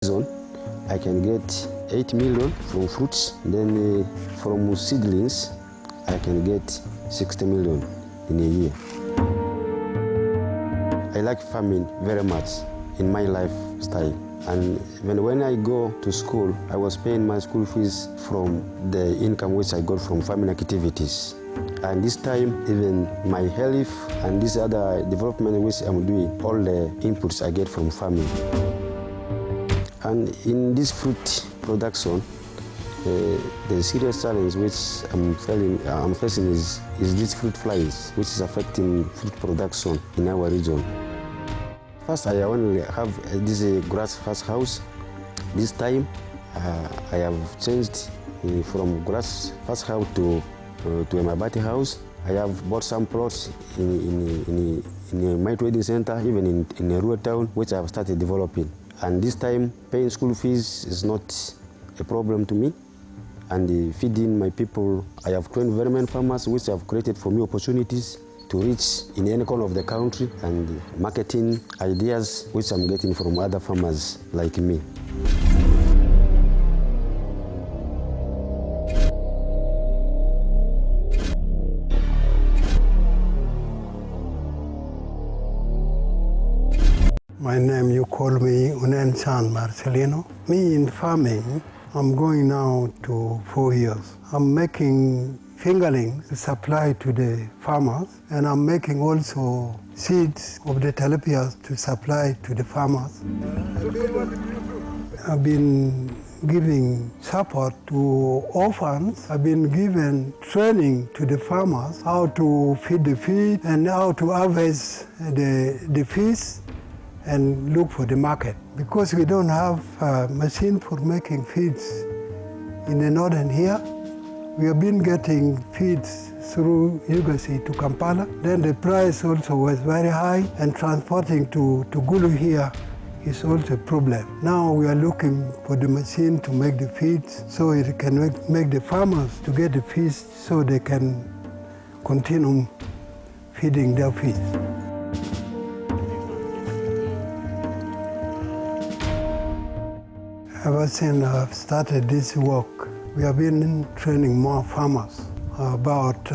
season, I can get 8 million from fruits. Then from seedlings, I can get 60 million in a year. I like farming very much in my lifestyle. And even when I go to school, I was paying my school fees from the income which I got from farming activities. And this time, even my health and this other development which I'm doing, all the inputs I get from farming. And in this fruit production, the serious challenge which I'm facing is these fruit flies, which is affecting fruit production in our region. First, I only have this grass house. This time, I have changed from grass house to a mabati house. I have bought some plots in my trading center, even in a rural town, which I have started developing. And this time, paying school fees is not a problem to me. And feeding my people, I have trained very many farmers, which have created for me opportunities to reach in any corner of the country, and marketing ideas which I'm getting from other farmers like me. My name, you call me Unensan Marcelino. Me in farming, I'm going now to 4 years. I'm making fingerlings to supply to the farmers, and I'm making also seeds of the tilapia to supply to the farmers. I've been giving support to orphans. I've been giving training to the farmers how to feed the fish and how to harvest the fish and look for the market. Because we don't have a machine for making feeds in the northern here, we have been getting feeds through Uganda to Kampala. Then the price also was very high, and transporting to Gulu here is also a problem. Now we are looking for the machine to make the feeds so it can make the farmers to get the fish so they can continue feeding their fish. Ever since I've started this work, we have been training more farmers, about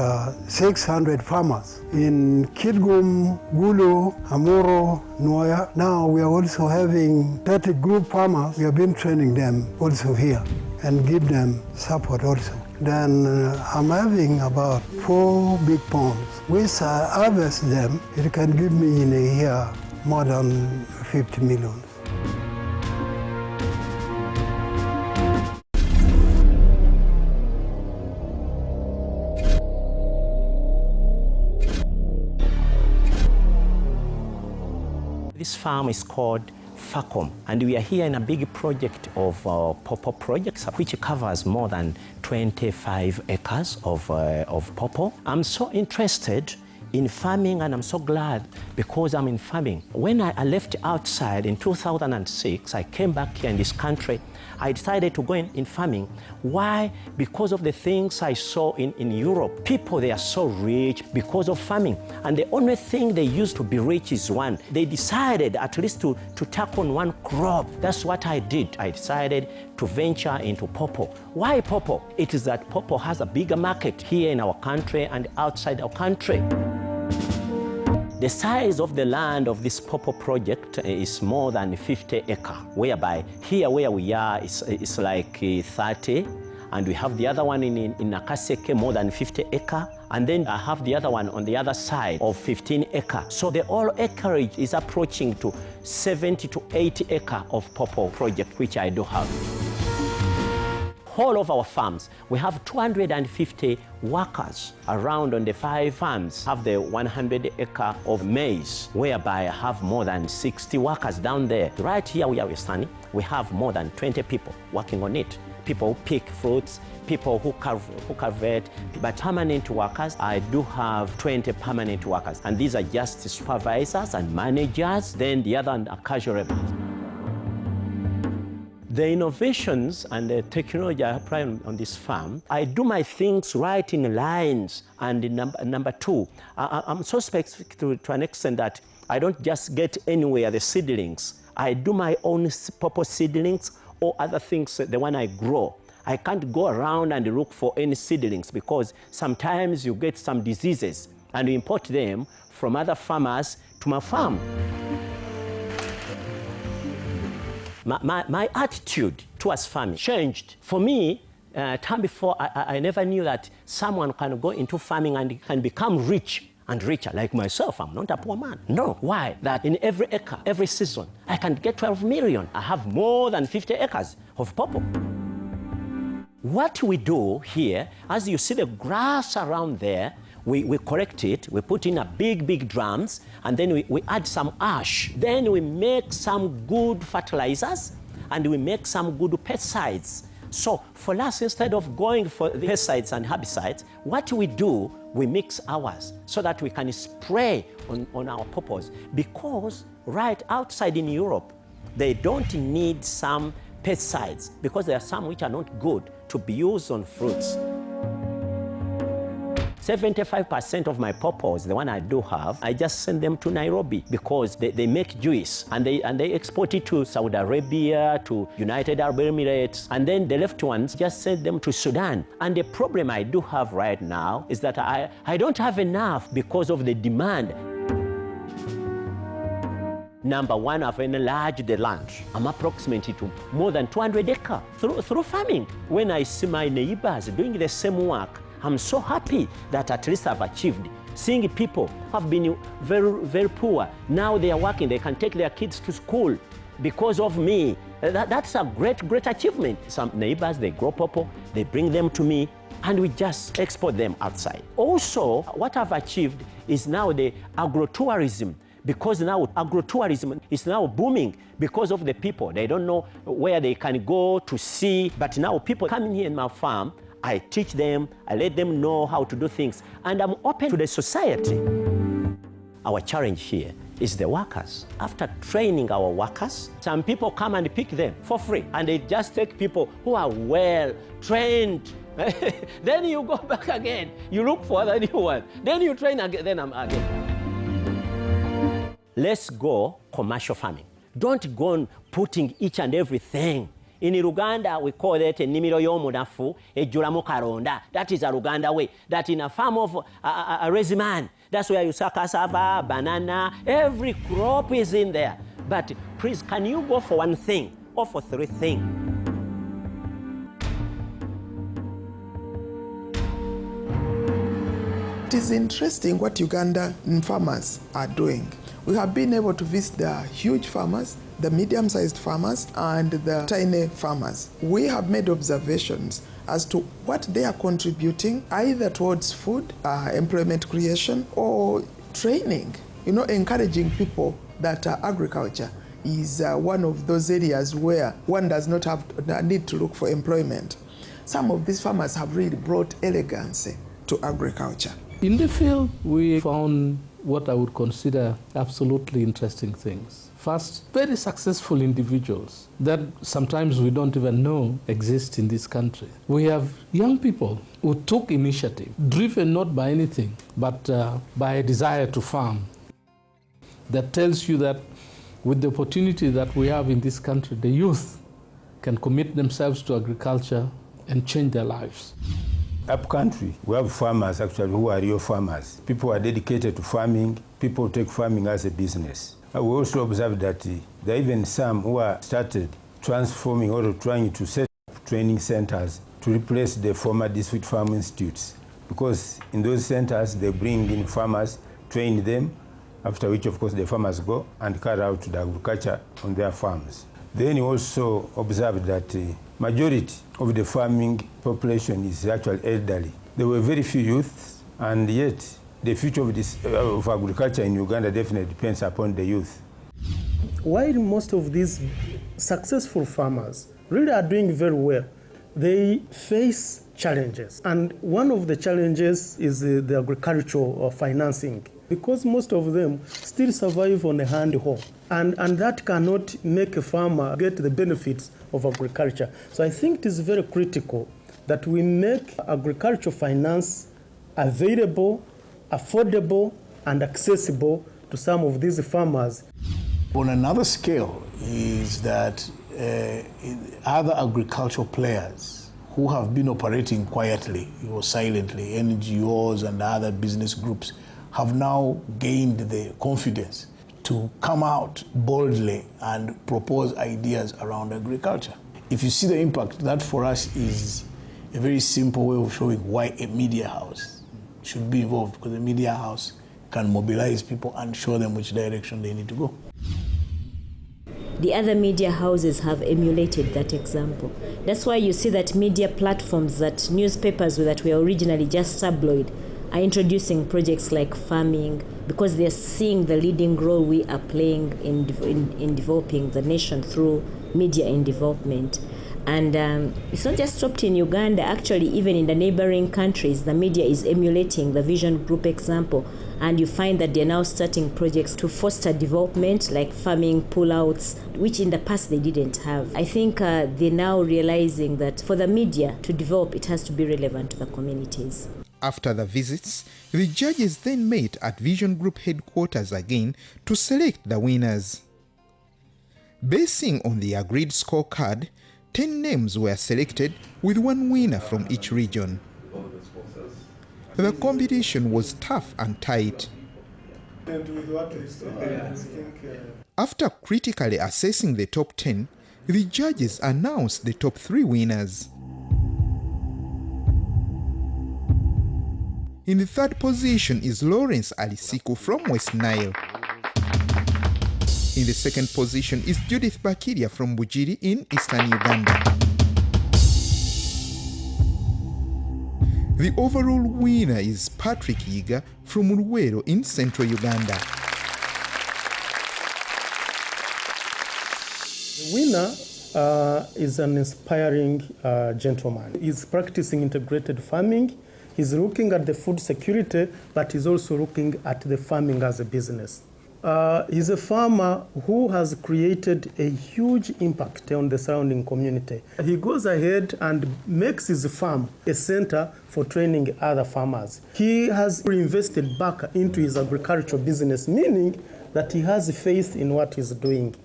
600 farmers in Kitgum, Gulu, Amuro, Noya. Now we are also having 30 group farmers. We have been training them also here and give them support also. Then I'm having about 4 big ponds. Which I harvest them, it can give me in a year more than 50 million. This farm is called FACOM, and we are here in a big project of pawpaw projects, which covers more than 25 acres of pawpaw. I'm so interested in farming, and I'm so glad because I'm in farming. When I left outside in 2006, I came back here in this country. I decided to go in farming. Why? Because of the things I saw in Europe. People, they are so rich because of farming. And the only thing they used to be rich is one. They decided at least to tack on one crop. That's what I did. I decided to venture into pawpaw. Why pawpaw? It is that pawpaw has a bigger market here in our country and outside our country. The size of the land of this pawpaw project is more than 50 acres, whereby here where we are is like 30, and we have the other one in Nakaseke, more than 50 acres, and then I have the other one on the other side of 15 acres. So the whole acreage is approaching to 70 to 80 acres of pawpaw project, which I do have. All of our farms, we have 250 workers around on the 5 farms. Have the 100 acre of maize, whereby I have more than 60 workers down there. Right here where we're standing, we have more than 20 people working on it. People who pick fruits, people who cultivate, but permanent workers, I do have 20 permanent workers. And these are just supervisors and managers, then the other are casual laborers. The innovations and the technology I apply on this farm, I do my things right in lines. And number 2, I'm so specific to an extent that I don't just get anywhere the seedlings. I do my own pawpaw seedlings or other things, the one I grow. I can't go around and look for any seedlings because sometimes you get some diseases and you import them from other farmers to my farm. My attitude towards farming changed. For me, time before, I never knew that someone can go into farming and can become rich and richer. Like myself, I'm not a poor man. No. Why? That in every acre, every season, I can get 12 million. I have more than 50 acres of pawpaw. What we do here, as you see the grass around there, we collect it, we put in a big drums, and then we add some ash. Then we make some good fertilizers, and we make some good pesticides. So for us, instead of going for the pesticides and herbicides, what we do, we mix ours so that we can spray on our pawpaws. Because right outside in Europe, they don't need some pesticides because there are some which are not good to be used on fruits. 75% of my pawpaws, the one I do have, I just send them to Nairobi because they make juice and they export it to Saudi Arabia, to United Arab Emirates, and then the left ones just send them to Sudan. And the problem I do have right now is that I don't have enough because of the demand. Number one, I've enlarged the land. I'm approximately to more than 200 acres through farming. When I see my neighbors doing the same work, I'm so happy that at least I've achieved. Seeing people who have been very poor, now they are working, they can take their kids to school because of me. That's a great achievement. Some neighbors, they grow pawpaw, they bring them to me, and we just export them outside. Also, what I've achieved is now the agrotourism. Because now agrotourism is now booming because of the people. They don't know where they can go to see, but now people coming here in my farm, I teach them, I let them know how to do things, and I'm open to the society. Our challenge here is the workers. After training our workers, some people come and pick them for free, and they just take people who are well trained. Then you go back again, you look for the new one, then you train again, then I'm again. Let's go commercial farming. Don't go on putting each and everything. In Uganda, we call it a nimiro yomunafu, a julamu karonda. That is a Uganda way. That in a farm of a reziman, that's where you sell cassava, banana, every crop is in there. But please, can you go for one thing or for three things? It is interesting what Ugandan farmers are doing. We have been able to visit the huge farmers, the medium-sized farmers, and the tiny farmers. We have made observations as to what they are contributing either towards food, employment creation, or training. Encouraging people that agriculture is one of those areas where one does not have a need to look for employment. Some of these farmers have really brought elegancy to agriculture. In the field, we found what I would consider absolutely interesting things. First, very successful individuals that sometimes we don't even know exist in this country. We have young people who took initiative, driven not by anything, but by a desire to farm. That tells you that with the opportunity that we have in this country, the youth can commit themselves to agriculture and change their lives. Up country, we have farmers actually who are real farmers. People are dedicated to farming. People take farming as a business. We also observe that there are even some who are started transforming or trying to set up training centers to replace the former district farm institutes. Because in those centers, they bring in farmers, train them, after which, of course, the farmers go and carry out the agriculture on their farms. Then you also observe that majority of the farming population is actually elderly. There were very few youths, and yet the future of agriculture in Uganda definitely depends upon the youth. While most of these successful farmers really are doing very well, they face challenges. And one of the challenges is the agricultural financing, because most of them still survive on a hand hoe. And that cannot make a farmer get the benefits of agriculture. So I think it is very critical that we make agricultural finance available, affordable, and accessible to some of these farmers. On another scale, is that other agricultural players who have been operating quietly or silently, NGOs and other business groups, have now gained the confidence to come out boldly and propose ideas around agriculture. If you see the impact, that for us is a very simple way of showing why a media house should be involved, because a media house can mobilize people and show them which direction they need to go. The other media houses have emulated that example. That's why you see that media platforms, that newspapers that were originally just tabloid, are introducing projects like farming, because they're seeing the leading role we are playing in developing the nation through media in development. And it's not just stopped in Uganda. Actually, even in the neighboring countries, the media is emulating the Vision Group example. And you find that they're now starting projects to foster development, like farming pullouts, which in the past they didn't have. I think they're now realizing that for the media to develop, it has to be relevant to the communities. After the visits, the judges then met at Vision Group headquarters again to select the winners. Basing on the agreed scorecard, 10 names were selected, with one winner from each region. The competition was tough and tight. After critically assessing the top 10, the judges announced the top 3 winners. In the third position is Lawrence Alisiku from West Nile. In the second position is Judith Bakiria from Bukedde in eastern Uganda. The overall winner is Patrick Yiga from Luwero in central Uganda. The winner is an inspiring gentleman. He's practicing integrated farming. He's looking at the food security, but he's also looking at the farming as a business. He's a farmer who has created a huge impact on the surrounding community. He goes ahead and makes his farm a center for training other farmers. He has reinvested back into his agricultural business, meaning that he has faith in what he's doing.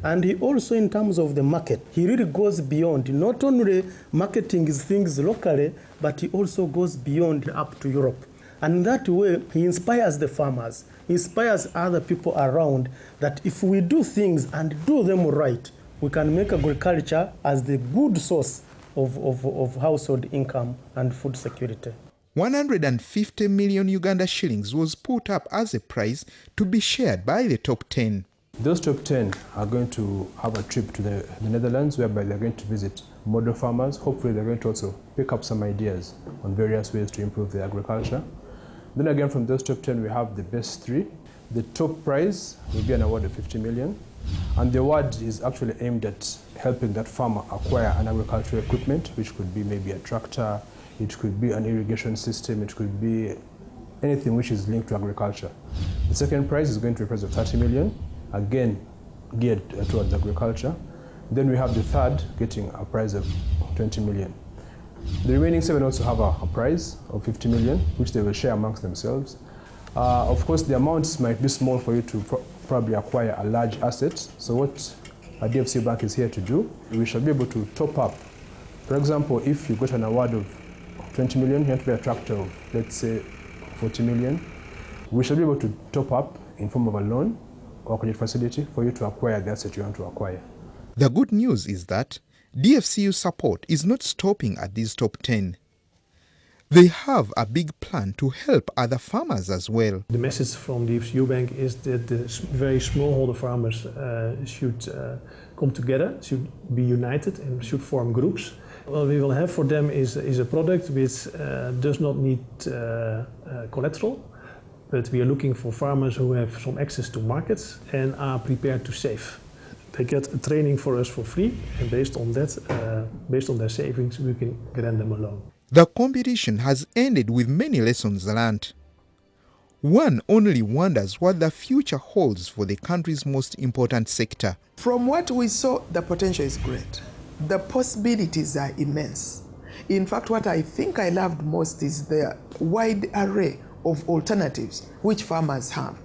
And he also, in terms of the market, he really goes beyond, not only marketing his things locally, but he also goes beyond up to Europe. And in that way, he inspires the farmers, he inspires other people around that if we do things and do them right, we can make agriculture as the good source of household income and food security. 150 million Uganda shillings was put up as a prize to be shared by the top 10. Those top 10 are going to have a trip to the Netherlands, whereby they're going to visit model farmers. Hopefully they're going to also pick up some ideas on various ways to improve their agriculture. Then again, from those top 10, we have the best 3. The top prize will be an award of 50 million. And the award is actually aimed at helping that farmer acquire an agricultural equipment, which could be maybe a tractor, it could be an irrigation system, it could be anything which is linked to agriculture. The second prize is going to be a prize of 30 million, again geared towards agriculture. Then we have the third getting a prize of 20 million. The remaining 7 also have a prize of 50 million, which they will share amongst themselves. Of course, the amounts might be small for you to probably acquire a large asset. So what a DFC Bank is here to do, we shall be able to top up. For example, if you got an award of 20 million, you have to buy a tractor of, let's say, 40 million. We shall be able to top up in form of a loan or credit facility for you to acquire the asset you want to acquire. The good news is that DFCU support is not stopping at these top 10. They have a big plan to help other farmers as well. The message from the DFCU Bank is that the very smallholder farmers should come together, should be united and should form groups. What we will have for them is a product which does not need collateral, but we are looking for farmers who have some access to markets and are prepared to save. They get a training for us for free, and based on that, based on their savings, we can grant them a loan. The competition has ended with many lessons learned. One only wonders what the future holds for the country's most important sector. From what we saw, the potential is great. The possibilities are immense. In fact, what I think I loved most is the wide array of alternatives which farmers have.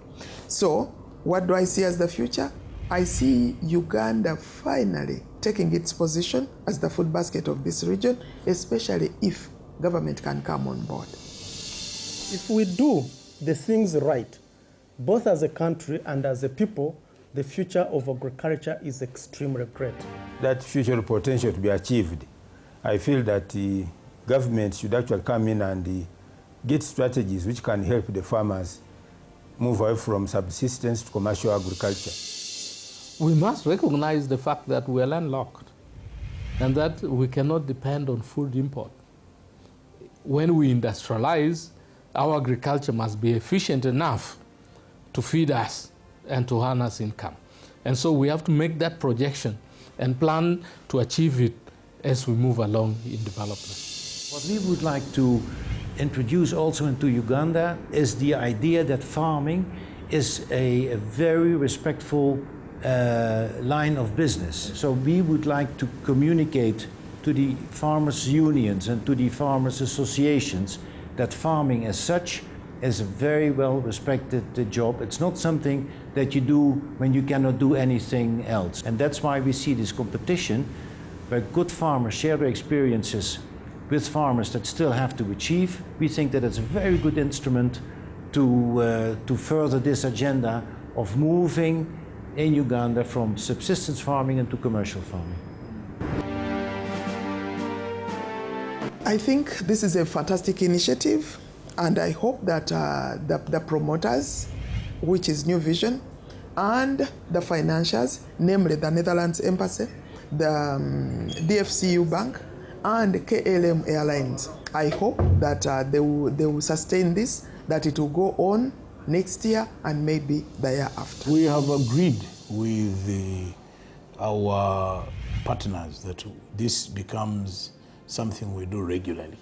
So, what do I see as the future? I see Uganda finally taking its position as the food basket of this region, especially if government can come on board. If we do the things right, both as a country and as a people, the future of agriculture is extremely great. That future potential to be achieved, I feel that the government should actually come in and get strategies which can help the farmers move away from subsistence to commercial agriculture. We must recognize the fact that we are landlocked and that we cannot depend on food import. When we industrialize, our agriculture must be efficient enough to feed us and to earn us income. And so we have to make that projection and plan to achieve it as we move along in development. What we would like to introduce also into Uganda is the idea that farming is a very respectful line of business. So we would like to communicate to the farmers' unions and to the farmers' associations that farming as such is a very well respected job. It's not something that you do when you cannot do anything else. And that's why we see this competition where good farmers share their experiences with farmers that still have to achieve. We think that it's a very good instrument to further this agenda of moving in Uganda from subsistence farming into commercial farming. I think this is a fantastic initiative, and I hope that the promoters, which is New Vision, and the financiers, namely the Netherlands Embassy, the DFCU Bank, and KLM Airlines, I hope that they will sustain this, that it will go on next year and maybe the year after. We have agreed with our partners that this becomes something we do regularly.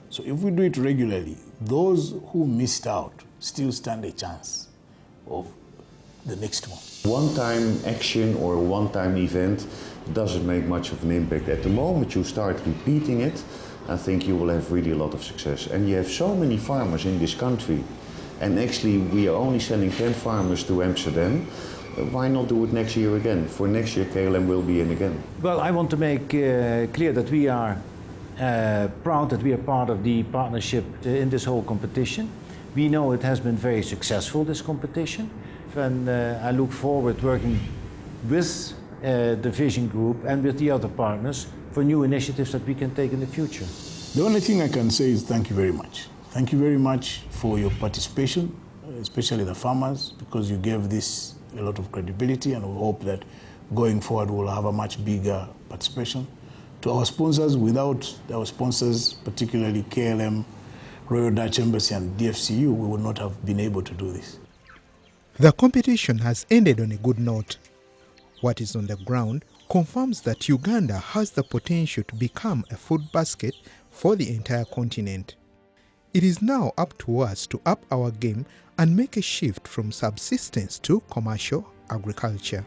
So if we do it regularly, those who missed out still stand a chance of the next one. One-time action or a one-time event doesn't make much of an impact. At the moment you start repeating it, I think you will have really a lot of success. And you have so many farmers in this country, and actually we are only sending 10 farmers to Amsterdam. Why not do it next year again? For next year KLM will be in again. Well, I want to make clear that we are proud that we are part of the partnership in this whole competition. We know it has been very successful, this competition, and I look forward working with the Vision Group and with the other partners for new initiatives that we can take in the future. The only thing I can say is thank you very much. Thank you very much for your participation, especially the farmers, because you gave this a lot of credibility, and we hope that going forward we'll have a much bigger participation. To our sponsors, without our sponsors, particularly KLM, Royal Dutch Embassy and DFCU, we would not have been able to do this. The competition has ended on a good note. What is on the ground confirms that Uganda has the potential to become a food basket for the entire continent. It is now up to us to up our game and make a shift from subsistence to commercial agriculture.